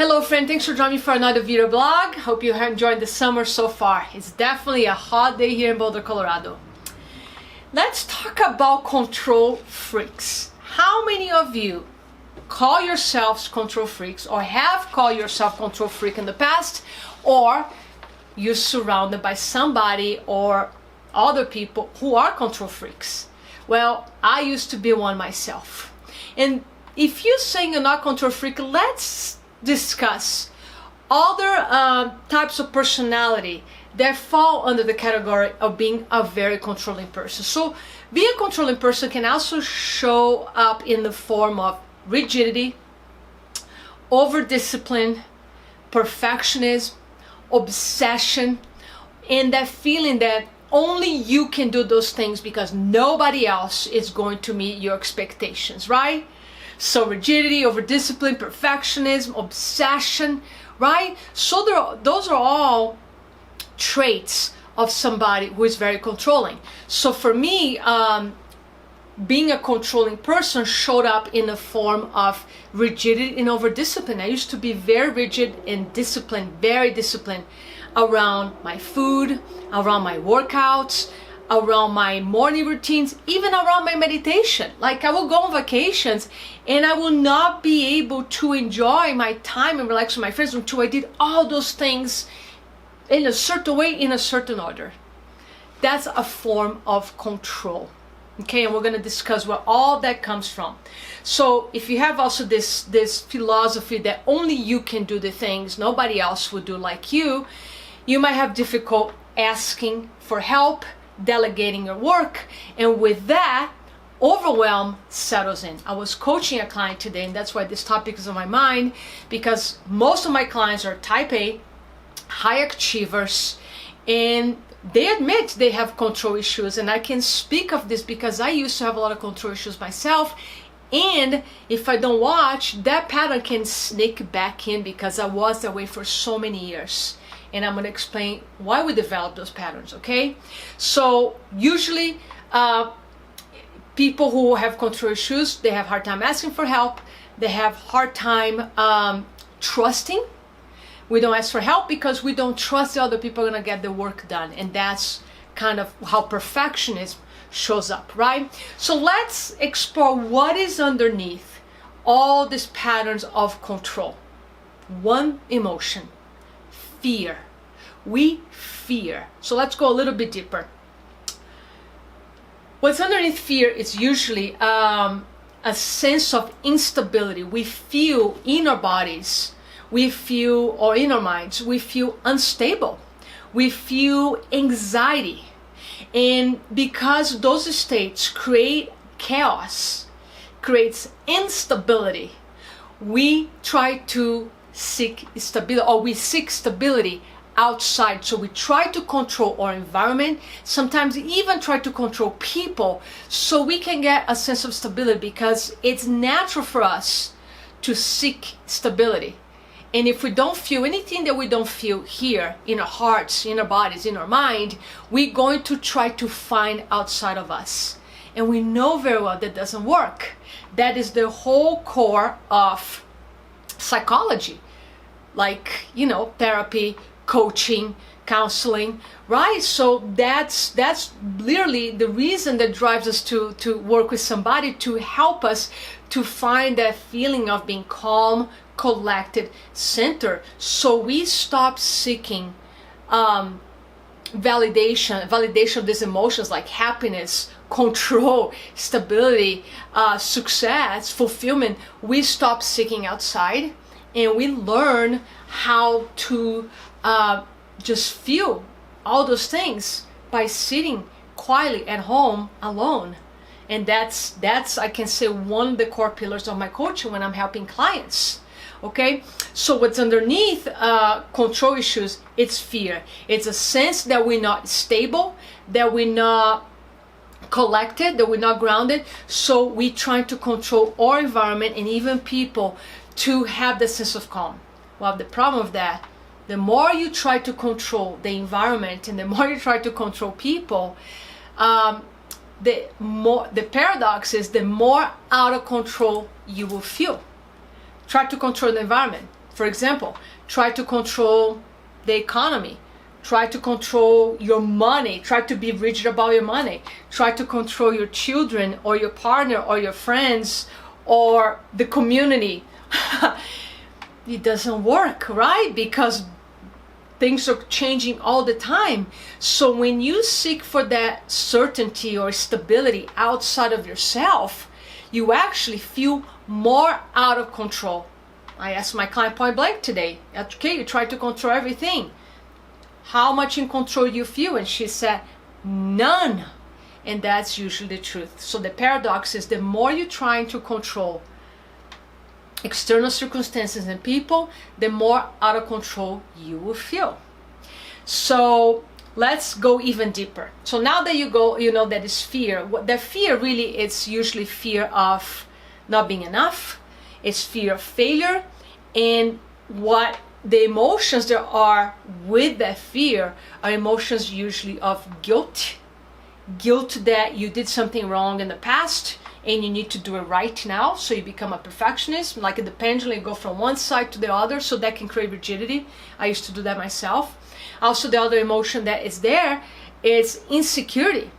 Hello friend, thanks for joining me for another video blog. Hope you have enjoyed the summer so far. It's definitely a hot day here in Boulder, Colorado. Let's talk about control freaks. How many of you call yourselves control freaks or have called yourself control freak in the past, or you're surrounded by somebody or other people who are control freaks? Well, I used to be one myself. And if you're saying you're not control freak, let's discuss other types of personality that fall under the category of being a very controlling person. So being a controlling person can also show up in the form of rigidity, over-discipline, perfectionism, obsession, and that feeling that only you can do those things because nobody else is going to meet your expectations, right? So rigidity, over-discipline, perfectionism, obsession, right? So those are all traits of somebody who is very controlling. So for me, being a controlling person showed up in the form of rigidity and over-discipline. I used to be very rigid and disciplined, very disciplined around my food, around my workouts, around my morning routines, even around my meditation. Like I will go on vacations and I will not be able to enjoy my time and relax with my friends until I did all those things in a certain way, in a certain order. That's a form of control. Okay, and we're going to discuss where all that comes from. So if you have also this philosophy that only you can do the things nobody else would do like you might have difficult asking for help, delegating your work, and with that, overwhelm settles in. I was coaching a client today, and that's why this topic is on my mind, because most of my clients are type A, high achievers, and they admit they have control issues. And I can speak of this because I used to have a lot of control issues myself, and if I don't watch, that pattern can sneak back in because I was that way for so many years. And I'm going to explain why we develop those patterns, okay? So usually people who have control issues, they have hard time asking for help. They have hard time trusting. We don't ask for help because we don't trust the other people are going to get the work done. And that's kind of how perfectionism shows up, right? So let's explore what is underneath all these patterns of control. One emotion. Fear. We fear. So let's go a little bit deeper. What's underneath fear is usually a sense of instability. We feel in our bodies, or in our minds, we feel unstable. We feel anxiety. And because those states create chaos, creates instability, we try to seek stability, or we seek stability outside. So we try to control our environment, sometimes even try to control people so we can get a sense of stability, because it's natural for us to seek stability. And if we don't feel anything that we don't feel here in our hearts, in our bodies, in our mind, we're going to try to find outside of us. And we know very well that doesn't work. That is the whole core of psychology, like, therapy, coaching, counseling, right? So that's literally the reason that drives us to work with somebody to help us to find that feeling of being calm, collected, centered. So we stop seeking validation of these emotions like happiness, control, stability, success, fulfillment. We stop seeking outside and we learn how to just feel all those things by sitting quietly at home alone. And that's I can say one of the core pillars of my coaching when I'm helping clients. Okay, so what's underneath control issues, it's fear. It's a sense that we're not stable, that we're not collected, that we're not grounded. So we try to control our environment and even people to have the sense of calm. Well, the problem of that, the more you try to control the environment and the more you try to control people, the paradox is the more out of control you will feel. Try to control the environment. For example, try to control the economy. Try to control your money. Try to be rigid about your money. Try to control your children or your partner or your friends or the community. It doesn't work, right? Because things are changing all the time. So when you seek for that certainty or stability outside of yourself, you actually feel more out of control. I asked my client point blank today, okay, you try to control everything. How much in control you feel? And she said, none. And that's usually the truth. So the paradox is the more you're trying to control external circumstances and people, the more out of control you will feel. So let's go even deeper. So now that you know that is fear. That fear really is usually fear of not being enough. It's fear of failure. And what the emotions there are with that fear are emotions usually of guilt. Guilt that you did something wrong in the past and you need to do it right now, so you become a perfectionist, like the pendulum, you go from one side to the other, so that can create rigidity. I used to do that myself. Also, the other emotion that is there is insecurity.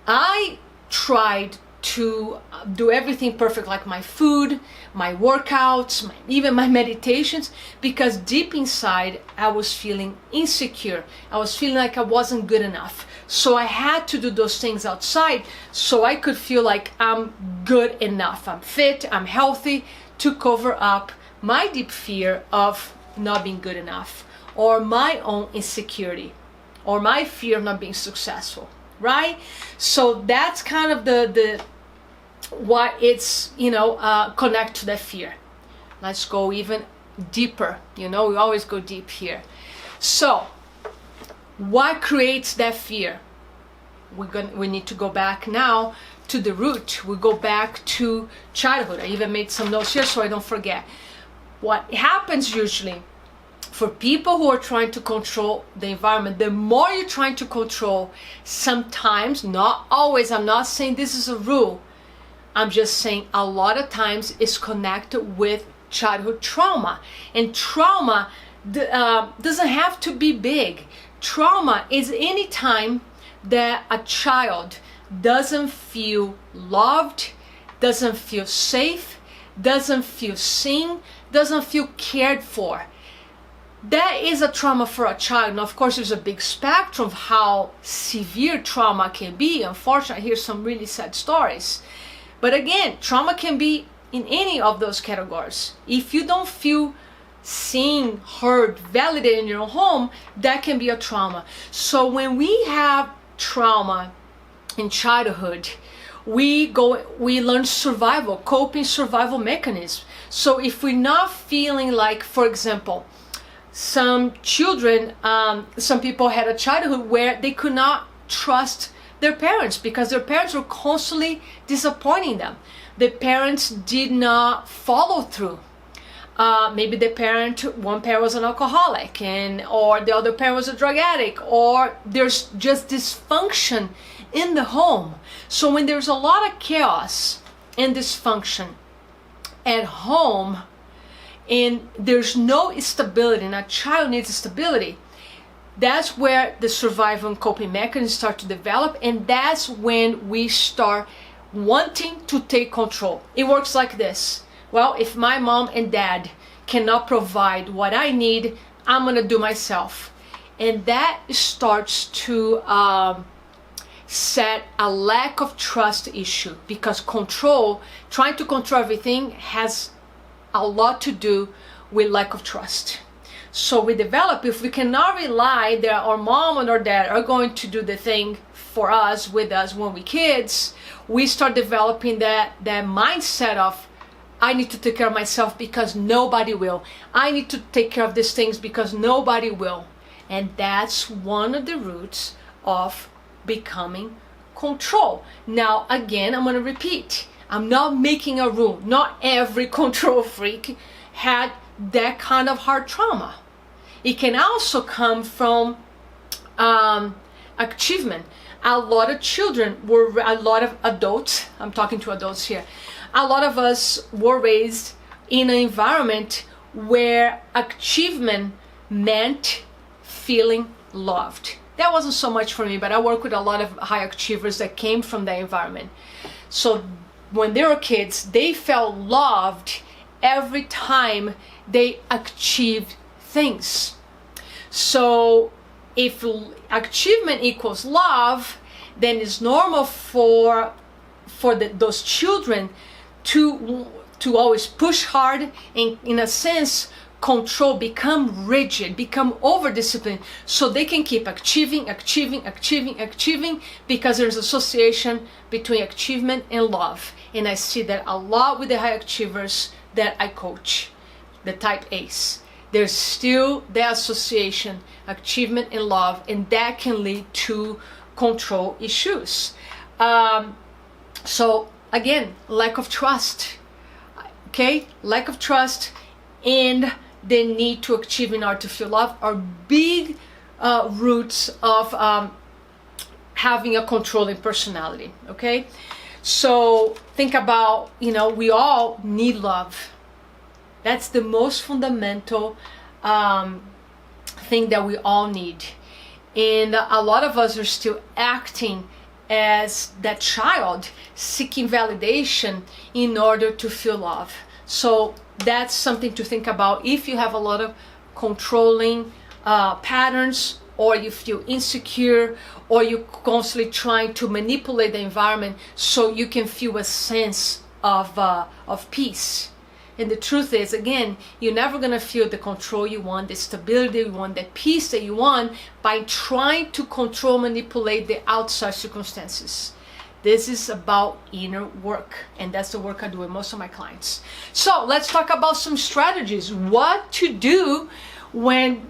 I tried to do everything perfect, like my food, my workouts, even my meditations, because deep inside I was feeling insecure. I was feeling like I wasn't good enough. So I had to do those things outside so I could feel like I'm good enough, I'm fit, I'm healthy, to cover up my deep fear of not being good enough, or my own insecurity, or my fear of not being successful, right? So that's kind of the what it's, connect to that fear. Let's go even deeper. We always go deep here. So what creates that fear? We need to go back now to the root. We go back to childhood. I even made some notes here so I don't forget. What happens usually for people who are trying to control the environment, the more you're trying to control, sometimes, not always, I'm not saying this is a rule, I'm just saying a lot of times it's connected with childhood trauma. And trauma doesn't have to be big. Trauma is any time that a child doesn't feel loved, doesn't feel safe, doesn't feel seen, doesn't feel cared for. That is a trauma for a child. Now, of course, there's a big spectrum of how severe trauma can be. Unfortunately, I hear some really sad stories. But again, trauma can be in any of those categories. If you don't feel seen, heard, validated in your home, that can be a trauma. So when we have trauma in childhood, we learn survival, coping survival mechanisms. So if we're not feeling like, for example, some children, some people had a childhood where they could not trust their parents because their parents were constantly disappointing them. The parents did not follow through. Maybe one parent was an alcoholic, or the other parent was a drug addict, or there's just dysfunction in the home. So when there's a lot of chaos and dysfunction at home, and there's no stability, and a child needs stability, that's where the survival and coping mechanisms start to develop, and that's when we start wanting to take control. It works like this. Well, if my mom and dad cannot provide what I need, I'm gonna do myself. And that starts to set a lack of trust issue, because trying to control everything has a lot to do with lack of trust. So we develop, if we cannot rely that our mom and our dad are going to do the thing for us, with us when we're kids, we start developing that mindset of, I need to take care of myself because nobody will. I need to take care of these things because nobody will. And that's one of the roots of becoming control. Now, again, I'm going to repeat. I'm not making a rule. Not every control freak had that kind of hard trauma. It can also come from achievement. A lot of adults, I'm talking to adults here, a lot of us were raised in an environment where achievement meant feeling loved. That wasn't so much for me, but I work with a lot of high achievers that came from that environment. So when they were kids, they felt loved every time they achieved things. So if achievement equals love, then it's normal for those children to always push hard and, in a sense, control, become rigid, become over disciplined, so they can keep achieving, because there's association between achievement and love. And I see that a lot with the high achievers that I coach, the type A's. There's still the association, achievement and love, and that can lead to control issues. So again, lack of trust. Okay, lack of trust and the need to achieve in order to feel love are big roots of having a controlling personality. Okay, so think about, we all need love. That's the most fundamental thing that we all need. And a lot of us are still acting as that child, seeking validation in order to feel love. So that's something to think about if you have a lot of controlling patterns, or you feel insecure, or you're constantly trying to manipulate the environment so you can feel a sense of peace. And the truth is, again, you're never going to feel the control you want, the stability you want, the peace that you want by trying to control, manipulate the outside circumstances. This is about inner work, and that's the work I do with most of my clients. So let's talk about some strategies. What to do when,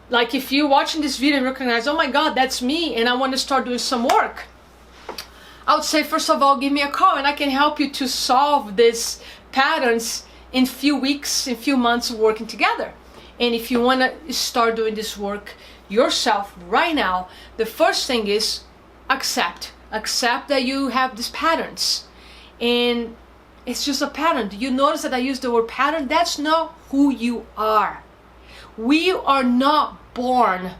like, if you're watching this video and recognize, oh my God, that's me, and I want to start doing some work. I would say, first of all, give me a call and I can help you to solve these patterns in few weeks, in few months of working together. And if you want to start doing this work yourself right now, the first thing is accept that you have these patterns, and it's just a pattern. Do you notice that I use the word pattern? That's not who you are. We are not born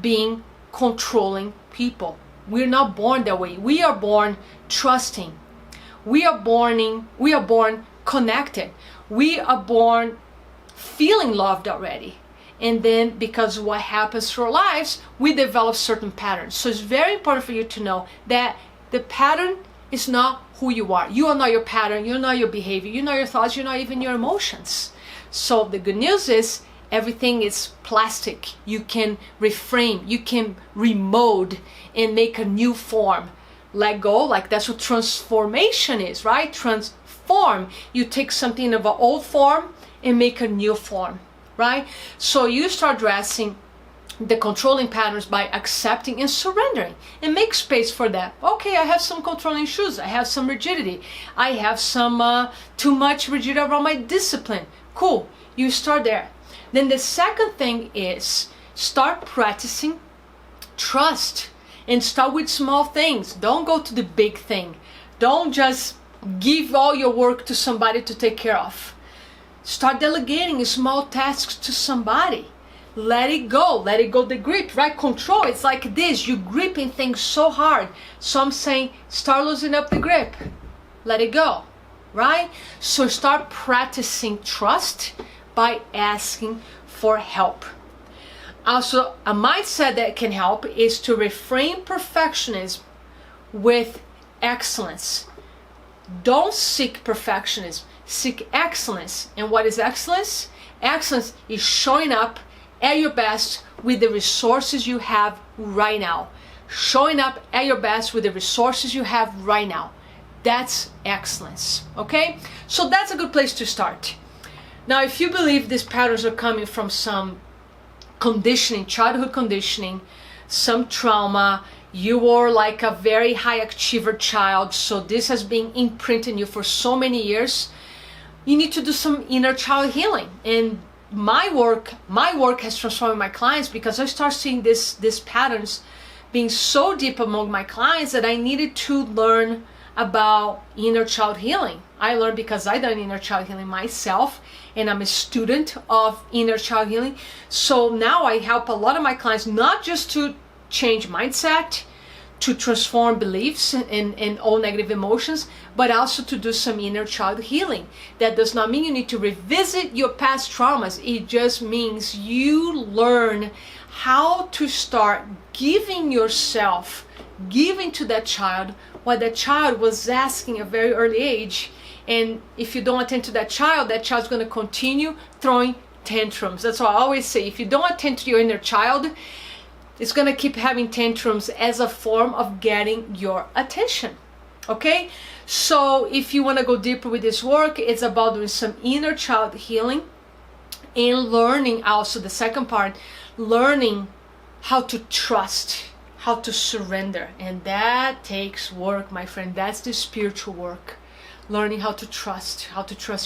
being controlling people. We're not born that way. We are born trusting. We are born connected. We are born feeling loved already. And then, because of what happens through our lives, we develop certain patterns. So it's very important for you to know that the pattern is not who you are. You are not your pattern. You're not your behavior. You're not your thoughts. You're not even your emotions. So the good news is everything is plastic. You can reframe. You can remold and make a new form. Let go. Like, that's what transformation is, right? Transform. You take something of an old form and make a new form. Right? So you start addressing the controlling patterns by accepting and surrendering, and make space for that. Okay, I have some controlling issues. I have some rigidity. I have some too much rigidity around my discipline. Cool. You start there. Then the second thing is start practicing trust, and start with small things. Don't go to the big thing. Don't just give all your work to somebody to take care of. Start delegating small tasks to somebody. Let it go. Let it go the grip, right? Control. It's like this. You're gripping things so hard. So I'm saying start loosening up the grip. Let it go, right? So start practicing trust by asking for help. Also, a mindset that can help is to reframe perfectionism with excellence. Don't seek perfectionism. Seek excellence. And what is excellence? Excellence is showing up at your best with the resources you have right now. Showing up at your best with the resources you have right now. That's excellence. Okay? So that's a good place to start. Now, if you believe these patterns are coming from some conditioning, childhood conditioning, some trauma, you were like a very high achiever child, so this has been imprinted in you for so many years, you need to do some inner child healing. And my work has transformed my clients, because I start seeing these patterns being so deep among my clients that I needed to learn about inner child healing. I learned because I done inner child healing myself, and I'm a student of inner child healing. So now I help a lot of my clients not just to change mindset, to transform beliefs and all negative emotions, but also to do some inner child healing. That does not mean you need to revisit your past traumas. It just means you learn how to start giving yourself, giving to that child what that child was asking at a very early age. And if you don't attend to that child's going to continue throwing tantrums. That's why I always say, if you don't attend to your inner child, it's going to keep having tantrums as a form of getting your attention. Okay? So if you want to go deeper with this work, it's about doing some inner child healing and learning also, the second part, learning how to trust, how to surrender. And that takes work, my friend. That's the spiritual work. Learning how to trust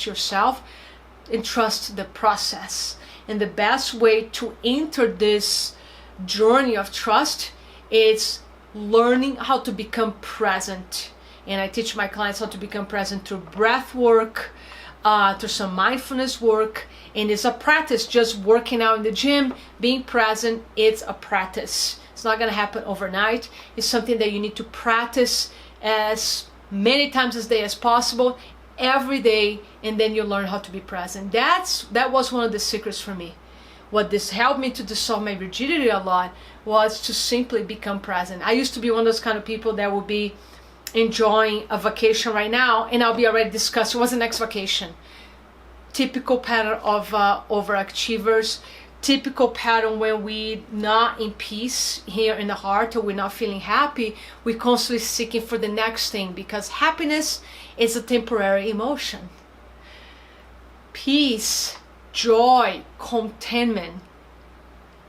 yourself and trust the process. And the best way to enter this journey of trust is learning how to become present. And I teach my clients how to become present through breath work, through some mindfulness work. And it's a practice. Just working out in the gym, being present, it's a practice. It's not going to happen overnight. It's something that you need to practice as many times a day as possible, every day, and then you learn how to be present. That was one of the secrets for me. What this helped me to dissolve my rigidity a lot was to simply become present. I used to be one of those kind of people that would be enjoying a vacation right now, and I'll be already discussing what's the next vacation. Typical pattern of overachievers. Typical pattern when we're not in peace here in the heart, or we're not feeling happy, we're constantly seeking for the next thing, because happiness is a temporary emotion. Peace, joy, contentment,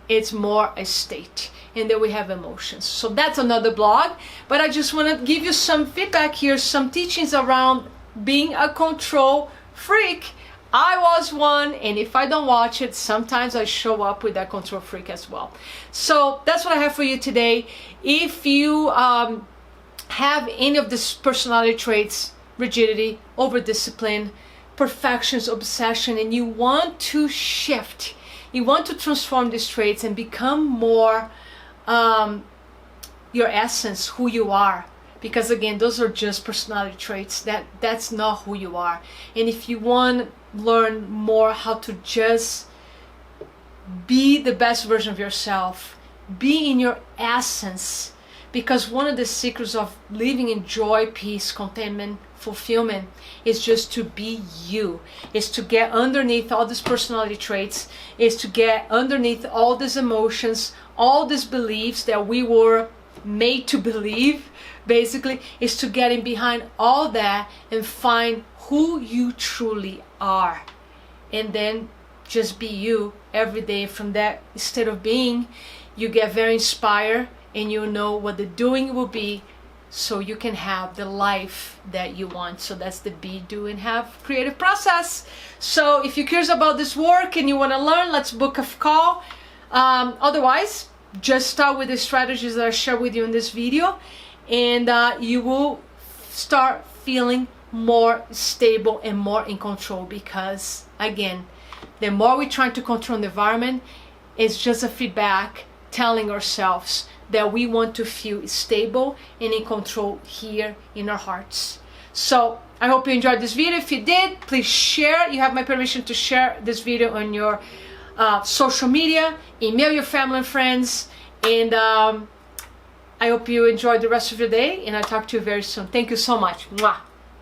it's more a state. And then we have emotions. So that's another blog, but I just want to give you some feedback here, some teachings around being a control freak. I was one, and if I don't watch it, sometimes I show up with that control freak as well. So that's what I have for you today. If you have any of these personality traits, rigidity, over-discipline, perfectionism, obsession, and you want to shift, you want to transform these traits and become more your essence, who you are. Because again, those are just personality traits. That's not who you are. And if you want to learn more how to just be the best version of yourself, be in your essence, because one of the secrets of living in joy, peace, contentment, fulfillment is just to be you, is to get underneath all these personality traits, is to get underneath all these emotions, all these beliefs that we were made to believe. Basically, is to get in behind all that and find who you truly are, and then just be you every day. From that state of being, you get very inspired, and you know what the doing will be, so you can have the life that you want. So that's the be, do, and have creative process. So if you're curious about this work and you want to learn, let's book a call. Otherwise, just start with the strategies that I share with you in this video, and you will start feeling more stable and more in control. Because again, the more we're trying to control the environment, it's just a feedback telling ourselves that we want to feel stable and in control here in our hearts. So I hope you enjoyed this video. If you did, please share. You have my permission to share this video on your social media, email your family and friends, and I hope you enjoy the rest of your day, and I'll talk to you very soon. Thank you so much. Mwah.